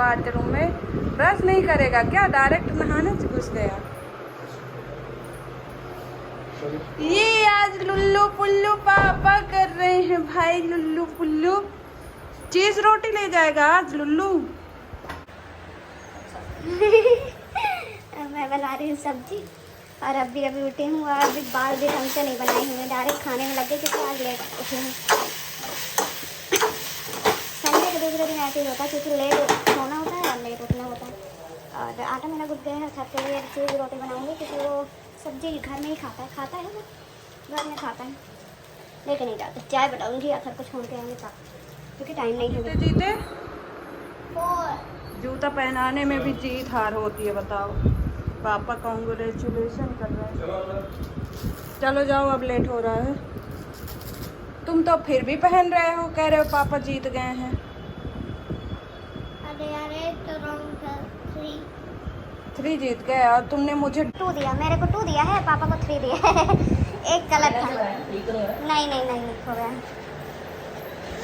Bathroom में। Brush नहीं करेगा क्या, डायरेक्ट नहाने से घुस गया। ये आज लुल्लू पुल्लू पापा कर रहे हैं भाई। लुल्लू पुल्लू चीज रोटी ले जाएगा आज लुल्लू। मैं बना रही हूँ सब्जी और अभी उठी हूँ और अभी बाल भी ढंग से नहीं बनाए हुए, डायरेक्ट खाने में लगे क्योंकि आज लेट उठी हूँ। संडे के दूसरे दिन ऐसे ही होता है क्योंकि लेट सोना होता है और लेट उठना होता है। और आटा मेरा गुड़ गया है, छत के लिए चीज़ रोटी बनाऊंगी क्योंकि वो सब्जी घर में ही खाता है वो घर में खाता है, लेके नहीं जाते। चाय बनाऊंगी अगर कुछ छोड़ के आएंगे तब, क्योंकि टाइम नहीं है। जीते जूता पहनाने में भी जीत हार होती है, बताओ। पापा कांग्रेचुलेशन कर रहे हैं। चलो जाओ, अब लेट हो रहा है। तुम तो फिर भी पहन रहे हो, कह रहे हो पापा जीत गए हैं। अरे तो 3 जीत गए और तुमने मुझे 2 दिया। मेरे को 2 दिया है, पापा को 3 दिया है। एक गलत था। नहीं हो गया।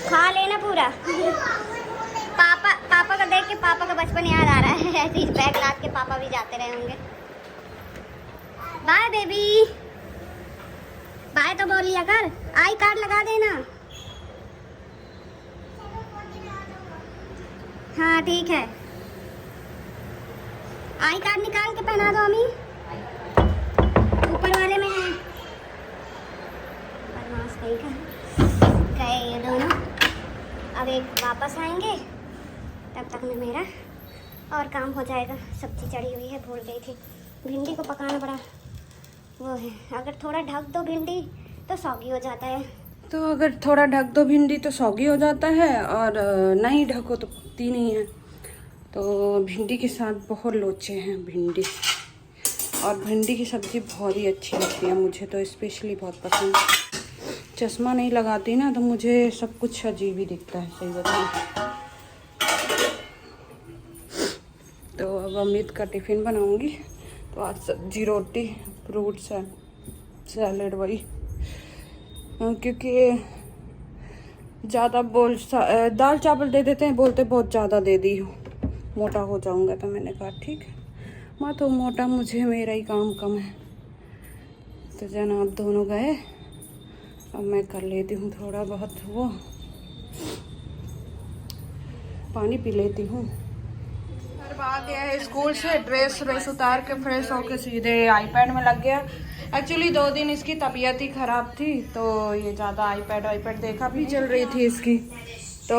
खा लेना पूरा। पापा का देख के पापा का बचपन याद आ रहा है। ऐसे ही बैग लाद के पापा भी जाते रहे होंगे। बाय बेबी, बाय तो बोल लिया कर। आई कार्ड लगा देना। हाँ ठीक है, आई कार्ड निकाल के पहना दो अम्मी, ऊपर वाले में है। बदमाश कहीं का गए ये दोनों। अब एक वापस आएंगे, तब तक में मेरा और काम हो जाएगा। सब्जी चढ़ी हुई है, भूल गई थी। भिंडी को पकाना बड़ा वो है, अगर थोड़ा ढक दो भिंडी तो सौगी हो जाता है। तो अगर थोड़ा ढक दो भिंडी तो सौगी हो जाता है, और नहीं ढको तो पकती नहीं है। तो भिंडी के साथ बहुत लोचे हैं भिंडी, और भिंडी की सब्ज़ी बहुत ही अच्छी लगती है मुझे, तो स्पेशली बहुत पसंद है। चश्मा नहीं लगाती ना तो मुझे सब कुछ अजीब ही दिखता है, सही बताऊँ। तो अब अमित का टिफ़िन बनाऊंगी, तो आज सब्जी रोटी फ्रूट सैलेड वही, क्योंकि ज़्यादा दाल चावल दे देते हैं, बोलते बहुत ज़्यादा दे दी हो, मोटा हो जाऊंगा। तो मैंने कहा ठीक है, मैं तो मोटा, मुझे मेरा ही काम कम है। तो जनाब दोनों गए, अब मैं कर लेती हूँ थोड़ा बहुत वो पानी पी लेती हूँ। आ गया है स्कूल से, ड्रेस उतार के फ्रेश होके सीधे आईपैड में लग गया। एक्चुअली 2 दिन इसकी तबीयत ही ख़राब थी, तो ये ज़्यादा आईपैड देखा भी चल रही थी इसकी। तो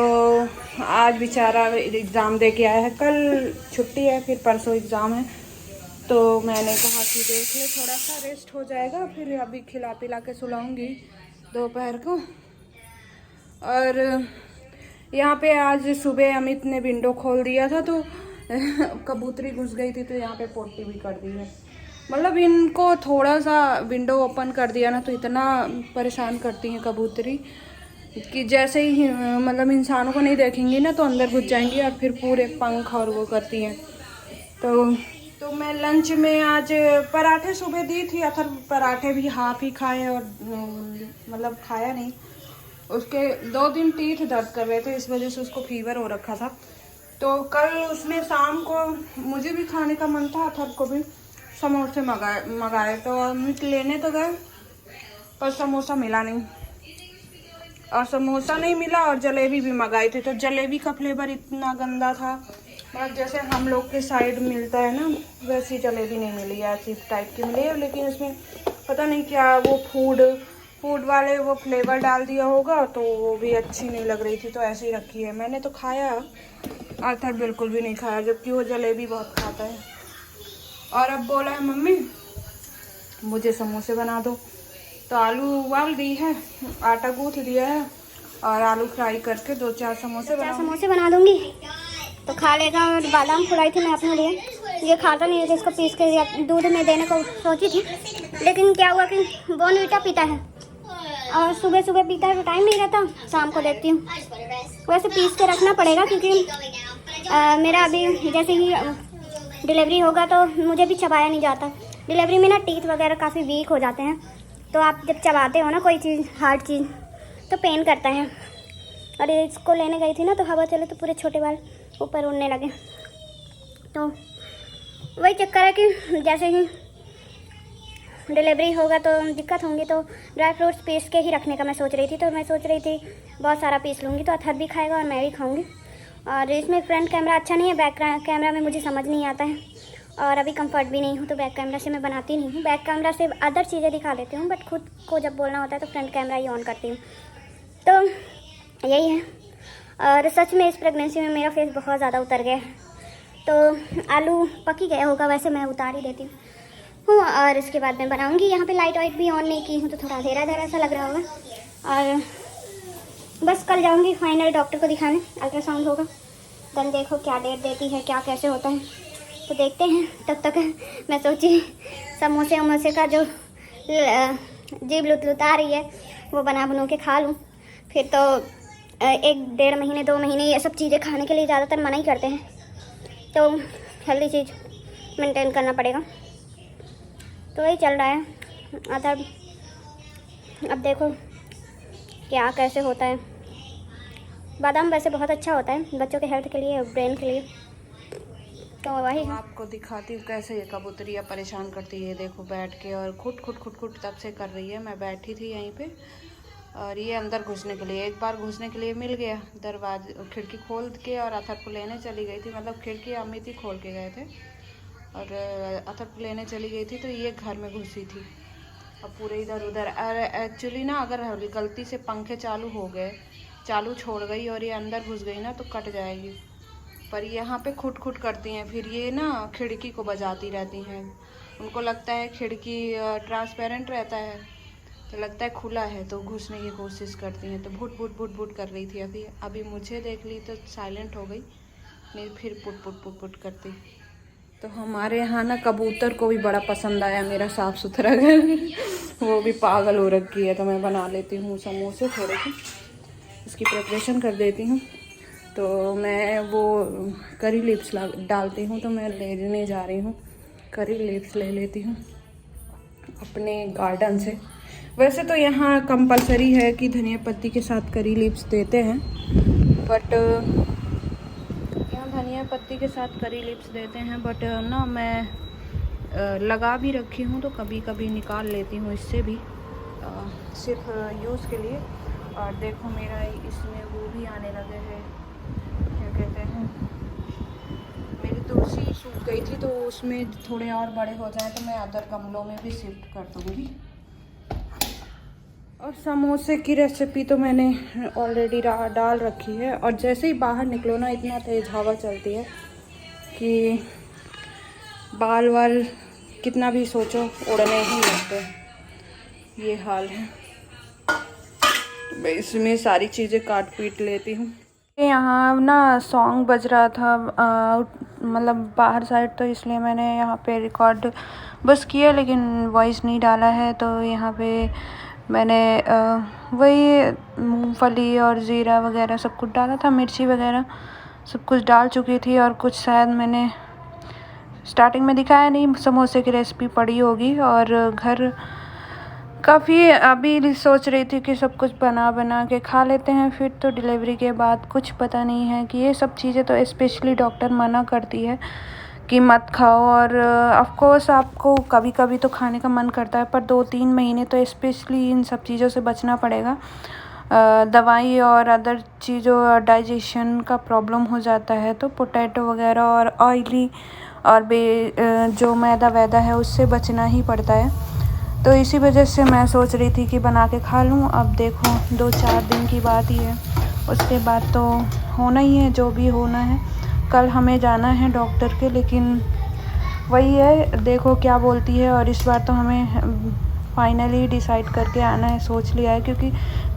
आज बेचारा एग्ज़ाम दे के आया है, कल छुट्टी है, फिर परसों एग्ज़ाम है। तो मैंने कहा कि देख ले, थोड़ा सा रेस्ट हो जाएगा, फिर अभी खिला पिला के सुलाऊंगी दोपहर को। और यहाँ पे आज सुबह अमित ने विंडो खोल दिया था, तो कबूतरी घुस गई थी, तो यहाँ पे पोटी भी कर दी है। मतलब इनको थोड़ा सा विंडो ओपन कर दिया ना तो इतना परेशान करती हैं कबूतरी कि जैसे ही मतलब इंसानों को नहीं देखेंगी ना तो अंदर घुस जाएंगी और फिर पूरे पंख और वो करती हैं। तो मैं लंच में आज पराठे सुबह दी थी, अथर पराठे भी हाफ ही खाए, और मतलब खाया नहीं। उसके 2 दिन टीथ दर्द कर रहे थे, इस वजह से उसको फीवर हो रखा था। तो कल उसने शाम को, मुझे भी खाने का मन था, अथर को भी समोसे मंगाए। तो अमित लेने तो गए, पर समोसा मिला नहीं, और समोसा नहीं मिला, और जलेबी भी मंगाई थी। तो जलेबी का फ्लेवर इतना गंदा था, मतलब जैसे हम लोग के साइड मिलता है ना वैसी जलेबी नहीं मिली, ऐसी टाइप की मिली है। लेकिन इसमें पता नहीं क्या वो फूड वाले वो फ्लेवर डाल दिया होगा, तो वो भी अच्छी नहीं लग रही थी, तो ऐसे ही रखी है। मैंने तो खाया, आर्थर बिल्कुल भी नहीं खाया, जबकि वो जलेबी बहुत खाता है। और अब बोला है मम्मी मुझे समोसे बना दो, तो आलू उबाल दी है, आटा गूँथ दिया है, और आलू फ्राई करके 2-4 समोसे बना दूंगी तो खा लेगा। और बादाम खुलाई थी मैं अपने लिए, ये खाता नहीं है, तो इसको पीस के दूध में देने को सोची थी, लेकिन क्या हुआ कि बॉर्नवीटा पीता है, और सुबह सुबह पीता है तो टाइम नहीं रहता, शाम को देती हूँ। वैसे पीस के रखना पड़ेगा, क्योंकि मेरा अभी जैसे ही डिलीवरी होगा तो मुझे भी चबाया नहीं जाता। डिलीवरी में ना टीथ वगैरह काफ़ी वीक हो जाते हैं, तो आप जब चबाते हो ना कोई चीज़, हार्ड चीज़, तो पेन करता है। और इसको लेने गई थी ना, तो हवा चले तो पूरे छोटे बाल ऊपर उड़ने लगे। तो वही चक्कर है कि जैसे ही डिलीवरी होगा तो दिक्कत होंगी, तो ड्राई फ्रूट्स पीस के ही रखने का मैं सोच रही थी। तो मैं सोच रही थी बहुत सारा पीस लूँगी तो अथर भी खाएगा और मैं भी खाऊँगी। और इसमें फ्रंट कैमरा अच्छा नहीं है, बैक कैमरा में मुझे समझ नहीं आता है और अभी कंफर्ट भी नहीं हूँ, तो बैक कैमरा से मैं बनाती नहीं हूँ। बैक कैमरा से अदर चीज़ें दिखा लेती हूँ, बट खुद को जब बोलना होता है तो फ्रंट कैमरा ही ऑन करती हूँ। तो यही है। और सच में इस प्रेगनेंसी में मेरा फेस बहुत ज़्यादा उतर गया है। तो आलू पक ही गया होगा, वैसे मैं उतार ही देती हूँ और इसके बाद मैं बनाऊँगी। यहाँ पे लाइट वाइट भी ऑन नहीं की हूँ तो थोड़ा अंधेरा अंधेरा सा लग रहा होगा। और बस कल जाऊँगी फाइनल डॉक्टर को दिखाने, अल्ट्रासाउंड होगा। देन देखो क्या डेट देती है, क्या कैसे होता है, तो देखते हैं। तब तक मैं सोची समोसे वमोसे का जो जीभ लुता रही है वो बना बनू के खा लूँ। फिर तो 1-1.5 महीने 2 महीने ये सब चीज़ें खाने के लिए ज़्यादातर मना ही करते हैं, तो हेल्दी चीज़ मेंटेन करना पड़ेगा। तो वही चल रहा है अदर। अब देखो क्या कैसे होता है। बादाम वैसे बहुत अच्छा होता है बच्चों के हेल्थ के लिए, ब्रेन के लिए। तो वही है। आपको दिखाती हूँ कैसे ये कबूतरियाँ परेशान करती है। देखो बैठ के और खुट खुट खुट खुट तब से कर रही है। मैं बैठी थी यहीं पे और ये अंदर घुसने के लिए, एक बार घुसने के लिए मिल गया, दरवाजे खिड़की खोल के और अथर को लेने चली गई थी। मतलब खिड़की अम्मी थी खोल के गए थे और अथर को लेने चली गई थी तो ये घर में घुसी थी और पूरे इधर उधर। और एक्चुअली ना अगर गलती से पंखे चालू हो गए, चालू छोड़ गई और ये अंदर घुस गई ना तो कट जाएगी। पर यहाँ पे खुट खुट करती हैं, फिर ये ना खिड़की को बजाती रहती हैं। उनको लगता है खिड़की ट्रांसपेरेंट रहता है तो लगता है खुला है, तो घुसने की कोशिश करती हैं। तो भुट भुट भुट भुट कर रही थी। अभी मुझे देख ली तो साइलेंट हो गई, नहीं फिर पुट पुट पुट पुट करती। तो हमारे यहाँ ना कबूतर को भी बड़ा पसंद आया मेरा साफ़ सुथरा घर। वो भी पागल हो रखी है। तो मैं बना लेती हूँ समोसे, थोड़े से इसकी प्रिपरेशन कर देती हूँ। तो मैं वो करी लिप्स डालती हूँ, तो मैं लेने जा रही हूँ। करी लिप्स ले लेती हूँ अपने गार्डन से। वैसे तो यहाँ कंपलसरी है कि धनिया पत्ती के साथ करी लिप्स देते हैं, बट यहाँ धनिया पत्ती के साथ करी लिप्स देते हैं, बट ना मैं लगा भी रखी हूँ तो कभी कभी निकाल लेती हूँ इससे भी, सिर्फ यूज़ के लिए। और देखो मेरा इसमें वो भी आने लगे हैं, क्या कहते हैं, मेरी तुलसी सूख गई थी तो उसमें थोड़े और बड़े हो जाए तो मैं अदर गमलों में भी शिफ्ट कर दूँगी। और समोसे की रेसिपी तो मैंने ऑलरेडी डाल रखी है। और जैसे ही बाहर निकलो ना इतना तेज़ हवा चलती है कि बाल वाल कितना भी सोचो उड़ने ही लगते हैं। ये हाल है। मैं इसमें सारी चीज़ें काट पीट लेती हूँ। यहाँ ना सॉन्ग बज रहा था मतलब बाहर साइड, तो इसलिए मैंने यहाँ पे रिकॉर्ड बस किया लेकिन वॉइस नहीं डाला है। तो यहाँ पे मैंने वही मूंगफली और ज़ीरा वगैरह सब कुछ डाला था, मिर्ची वगैरह सब कुछ डाल चुकी थी। और कुछ शायद मैंने स्टार्टिंग में दिखाया नहीं, समोसे की रेसिपी पड़ी होगी। और घर काफ़ी अभी सोच रही थी कि सब कुछ बना के खा लेते हैं। फिर तो डिलीवरी के बाद कुछ पता नहीं है कि ये सब चीज़ें तो स्पेशली डॉक्टर मना करती है कि मत खाओ। और ऑफ कोर्स आपको कभी कभी तो खाने का मन करता है, पर 2-3 महीने तो स्पेशली इन सब चीज़ों से बचना पड़ेगा। दवाई और अदर चीज़ों डाइजेशन का प्रॉब्लम हो जाता है, तो पोटैटो वगैरह और ऑयली और जो मैदा वैदा है उससे बचना ही पड़ता है। तो इसी वजह से मैं सोच रही थी कि बना के खा लूँ। अब देखो 2-4 दिन की बात ही है, उसके बाद तो होना ही है जो भी होना है। कल हमें जाना है डॉक्टर के, लेकिन वही है देखो क्या बोलती है। और इस बार तो हमें फाइनली डिसाइड करके आना है, सोच लिया है, क्योंकि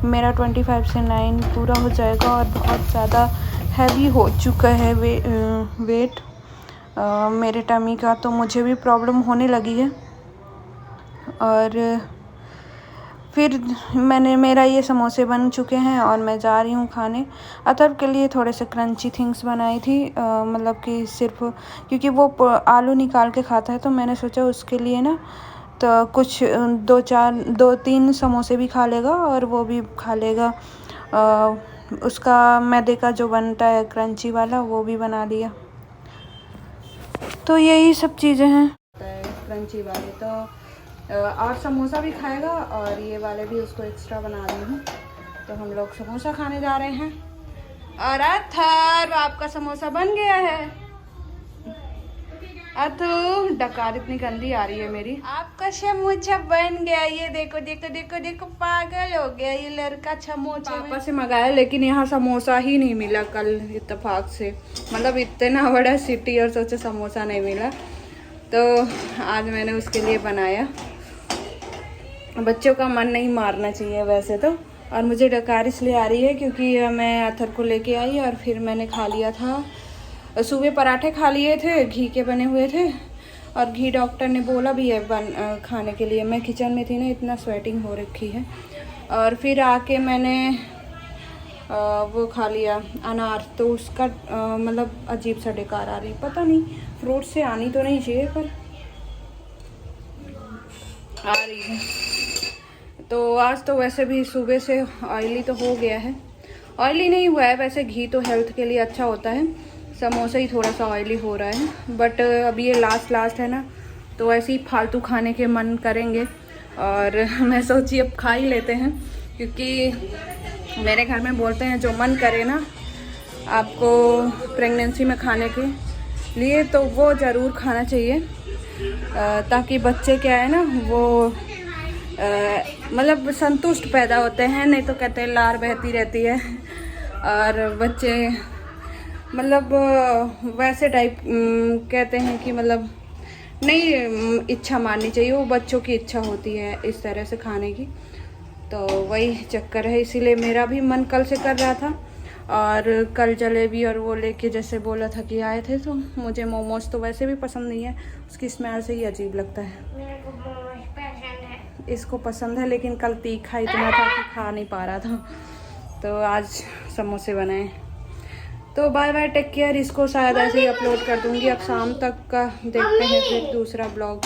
मेरा 25 से 9 पूरा हो जाएगा और बहुत ज़्यादा हैवी हो चुका है वेट मेरे टमी का, तो मुझे भी प्रॉब्लम होने लगी है। और फिर मेरा ये समोसे बन चुके हैं और मैं जा रही हूँ खाने। अथर्व के लिए थोड़े से क्रंची थिंग्स बनाई थी, मतलब कि सिर्फ क्योंकि वो आलू निकाल के खाता है, तो मैंने सोचा उसके लिए ना तो कुछ 2-3 समोसे भी खा लेगा और वो भी खा लेगा उसका मैदे का जो बनता है क्रंची वाला वो भी बना लिया। तो यही सब चीज़ें हैं क्रंची वाले। तो और समोसा भी खाएगा और ये वाले भी उसको एक्स्ट्रा बना दी हूँ। तो हम लोग समोसा खाने जा रहे हैं। और अथर आपका समोसा बन गया है। अथु डकार इतनी गंदी आ रही है मेरी। आपका समोसा बन गया। ये देखो देखो देखो देखो, पागल हो गया ये लड़का समोसा। पापा से मंगाया लेकिन यहाँ समोसा ही नहीं मिला कल इत्तेफाक से। मतलब इतना बड़ा सिटी और सोचे समोसा नहीं मिला। तो आज मैंने उसके लिए बनाया। बच्चों का मन नहीं मारना चाहिए वैसे तो। और मुझे डकार इसलिए आ रही है क्योंकि मैं अथर को लेके आई और फिर मैंने खा लिया था। सुबह पराठे खा लिए थे, घी के बने हुए थे। और घी डॉक्टर ने बोला भी है खाने के लिए। मैं किचन में थी ना, इतना स्वेटिंग हो रखी है। और फिर आके मैंने वो खा लिया अनार। तो उसका मतलब अजीब सा डकार आ रही, पता नहीं फ्रूट से आनी तो नहीं चाहिए पर आ रही है। तो आज तो वैसे भी सुबह से ऑयली तो हो गया है। ऑयली नहीं हुआ है वैसे, घी तो हेल्थ के लिए अच्छा होता है। समोसा ही थोड़ा सा ऑयली हो रहा है। बट अभी ये लास्ट है ना, तो ऐसे ही फालतू खाने के मन करेंगे। और मैं सोची अब खा ही लेते हैं, क्योंकि मेरे घर में बोलते हैं जो मन करे ना आपको प्रेगनेंसी में खाने के लिए तो वो ज़रूर खाना चाहिए। ताकि बच्चे क्या है ना वो मतलब संतुष्ट पैदा होते हैं। नहीं तो कहते हैं लार बहती रहती है और बच्चे मतलब वैसे टाइप कहते हैं कि मतलब नहीं इच्छा माननी चाहिए। वो बच्चों की इच्छा होती है इस तरह से खाने की। तो वही चक्कर है, इसीलिए मेरा भी मन कल से कर रहा था। और कल जलेबी और वो लेके जैसे बोला था कि आए थे। तो मुझे मोमोज तो वैसे भी पसंद नहीं है, उसकी स्मेल से ही अजीब लगता है। इसको पसंद है लेकिन कल तीखा इतना था कि खा नहीं पा रहा था। तो आज समोसे बनाए। तो बाय बाय, टेक केयर। इसको शायद ऐसे ही अपलोड कर दूंगी अब शाम तक का। देखते हैं फिर दूसरा ब्लॉग।